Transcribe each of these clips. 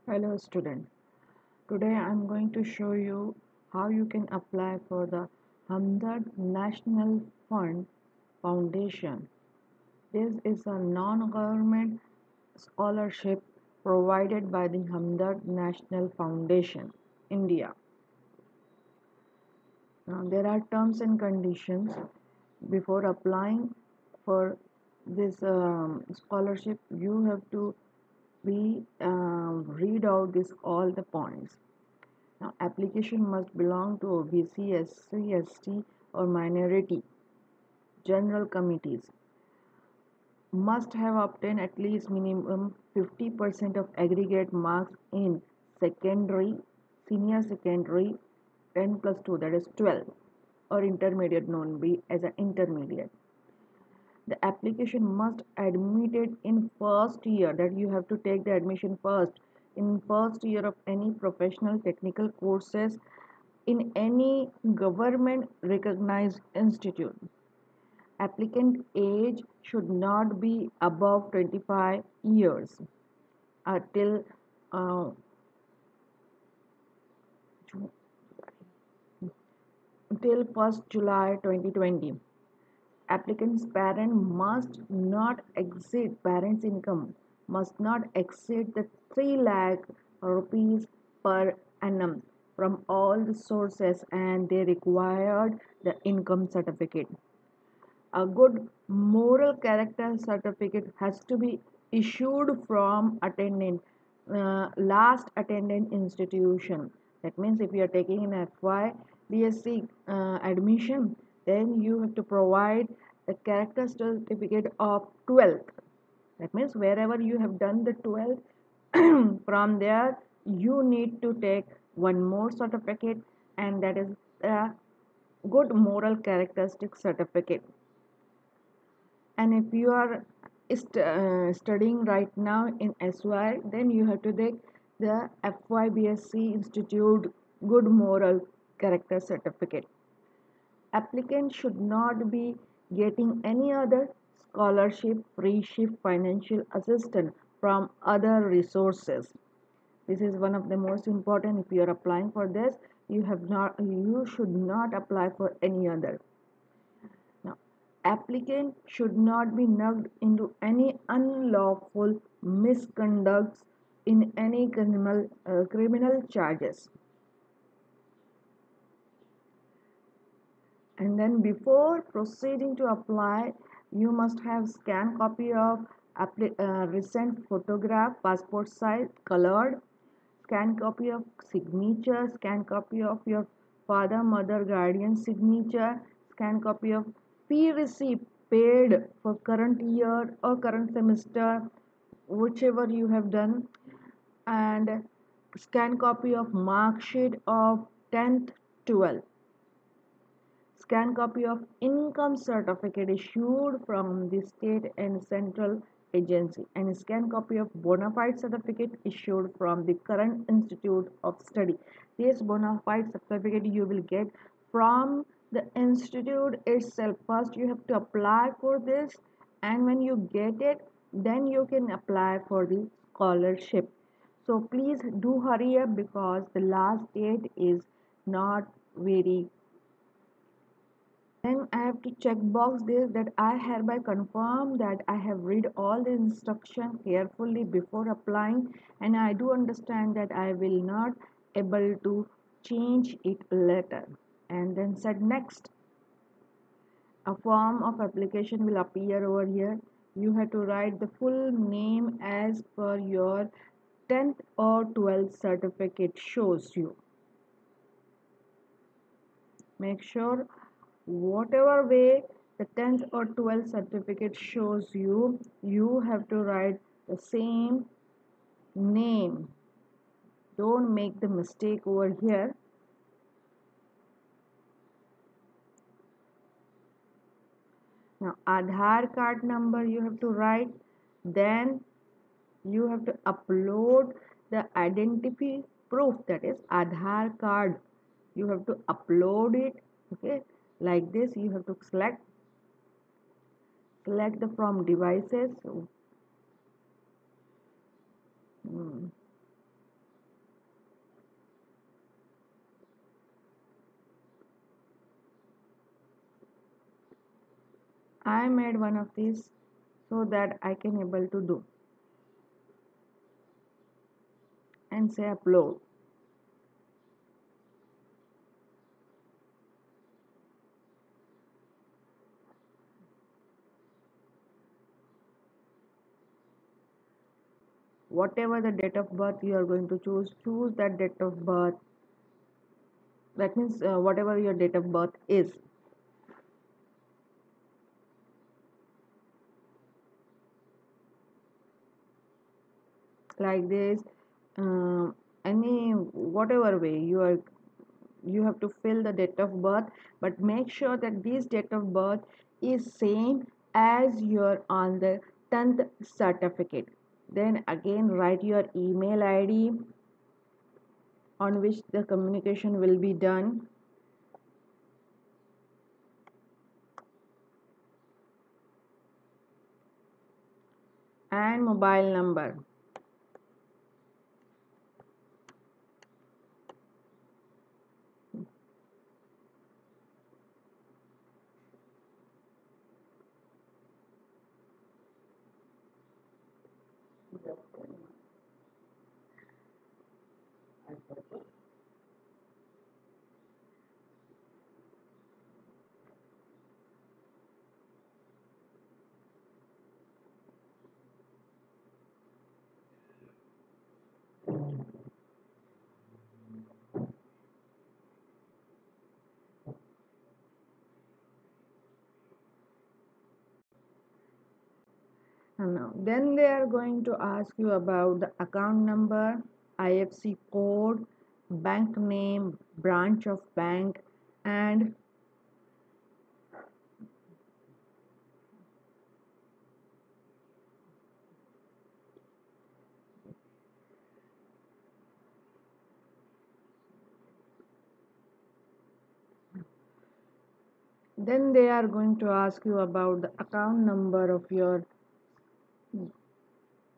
Hello student. Today I am going to show you how you can apply for the Hamdard National Fund Foundation. This is a non-government scholarship provided by the Hamdard National Foundation, India. Now there are terms and conditions before applying for this scholarship. You have to be read out this all the points. Now, application must belong to OBC, SC, ST or minority general committees. Must have obtained at least minimum 50% of aggregate marks in secondary, senior secondary 10 plus 2, that is 12, or intermediate, known be as an intermediate. The application must admitted in first year, that you have to take the admission first in first year of any professional technical courses in any government recognized institute. Applicant age should not be above 25 years till uh, till 1st July 2020. Applicant's parents' income must not exceed the 3 lakh rupees per annum from all the sources, and they required the income certificate. A good moral character certificate has to be issued from attending last attended institution. That means if you are taking an FY BSc admission, then you have to provide the character certificate of 12th. That means wherever you have done the 12th, from there you need to take one more certificate, and that is a good moral characteristic certificate. And if you are studying right now in SY, then you have to take the FYBSc Institute Good Moral Character Certificate. Applicant should not be getting any other scholarship, free ship, financial assistance from other resources. This is one of the most important. If you are applying for this, you should not apply for any other. Now, applicant should not be nugged into any unlawful misconducts in any criminal charges. And then before proceeding to apply, you must have scanned copy of recent photograph, passport size, colored, scanned copy of signature, scanned copy of your father, mother, guardian signature, scanned copy of fee receipt paid for current year or current semester, whichever you have done, and scanned copy of mark sheet of 10th, 12th. Scan copy of income certificate issued from the state and central agency, and scan copy of bona fide certificate issued from the current institute of study. This bona fide certificate you will get from the institute itself. First you have to apply for this, and when you get it, then you can apply for the scholarship. So please do hurry up, because the last date is not very. Then I have to check box this, that I hereby confirm that I have read all the instruction carefully before applying, and I do understand that I will not able to change it later. And then said next. A form of application will appear over here. You have to write the full name as per your 10th or 12th certificate shows you. Make sure whatever way the 10th or 12th certificate shows you, you have to write the same name. Don't make the mistake over here. Now Aadhaar card number you have to write. Then you have to upload the identity proof, that is Aadhaar card. You have to upload it. Okay, like this. You have to select the from devices. Hmm. I made one of these so that I can able to do and say upload. Whatever the date of birth you are going to choose that date of birth. That means whatever your date of birth is, like this, any whatever way you have to fill the date of birth, but make sure that this date of birth is same as your on the 10th certificate. Then again write your email id on which the communication will be done, and mobile number. And now then they are going to ask you about the account number, IFC code, bank name, branch of bank, and then they are going to ask you about the account number of your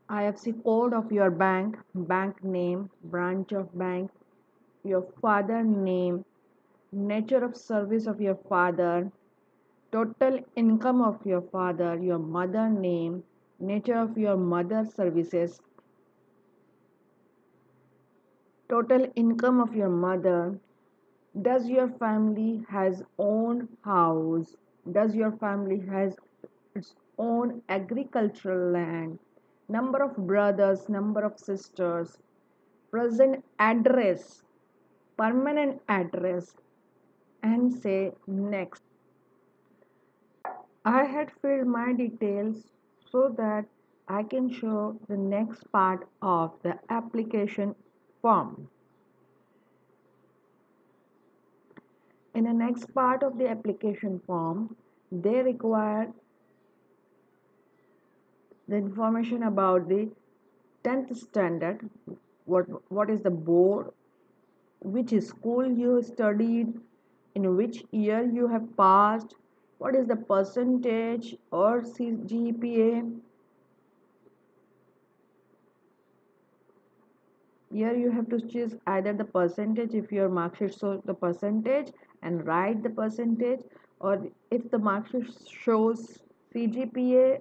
IFC code of your bank, bank name, branch of bank, your father name, nature of service of your father, total income of your father, your mother name, nature of your mother's services, total income of your mother. Does your family has own house? Does your family has its own agricultural land? Number of brothers, number of sisters, present address, permanent address, and say next. I had filled my details so that I can show the next part of the application form. In the next part of the application form, they require the information about the 10th standard, what is the board, which school you studied, in which year you have passed, what is the percentage or GPA. Here you have to choose either the percentage if your mark sheet shows the percentage and write the percentage, or if the mark sheet shows CGPA,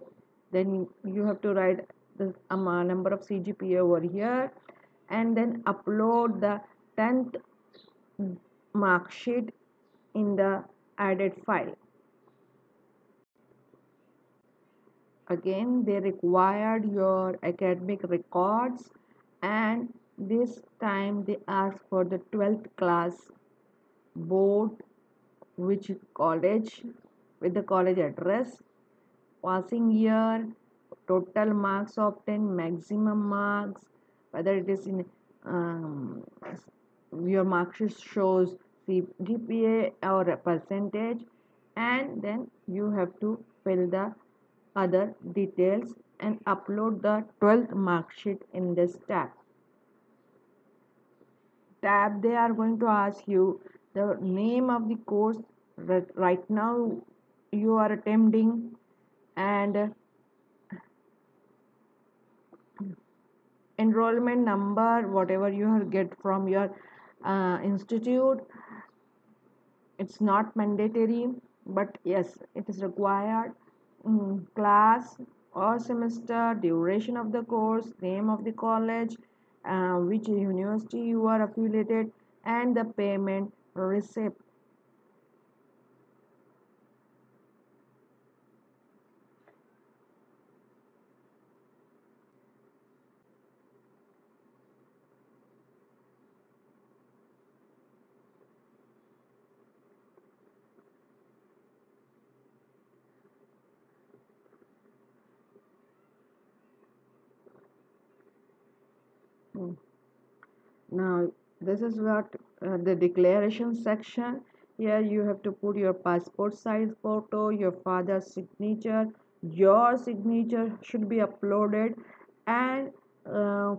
then you have to write the number of CGPA over here, and then upload the 10th mark sheet in the added file. Again they required your academic records, and this time they ask for the 12th class board, which college, with the college address, passing year, total marks obtained, maximum marks, whether it is in um, your mark sheet shows GPA or a percentage, and then you have to fill the other details and upload the 12th mark sheet in this tab. They are going to ask you the name of the course that right now you are attending, and enrollment number, whatever you get from your institute. It's not mandatory, but yes, it is required. class or semester, duration of the course, name of the college, which university you are affiliated, and the payment receipt. Mm. Now, this is what the declaration section. Here you have to put your passport size photo, your father's signature. Your signature should be uploaded and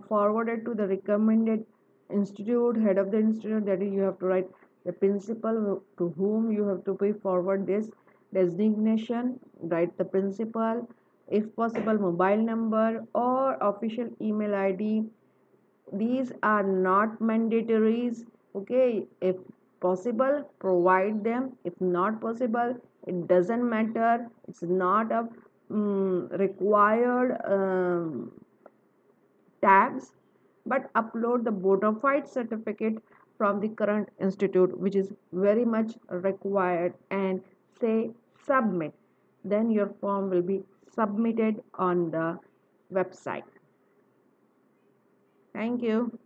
forwarded to the recommended institute, head of the institute. That is, you have to write the principal to whom you have to be forward this designation. Write the principal, if possible, mobile number or official email ID. These are not mandatories. Okay, if possible provide them, if not possible it doesn't matter. It's not a required tags, but upload the bona fide certificate from the current institute, which is very much required, and say submit. Then your form will be submitted on the website. Thank you.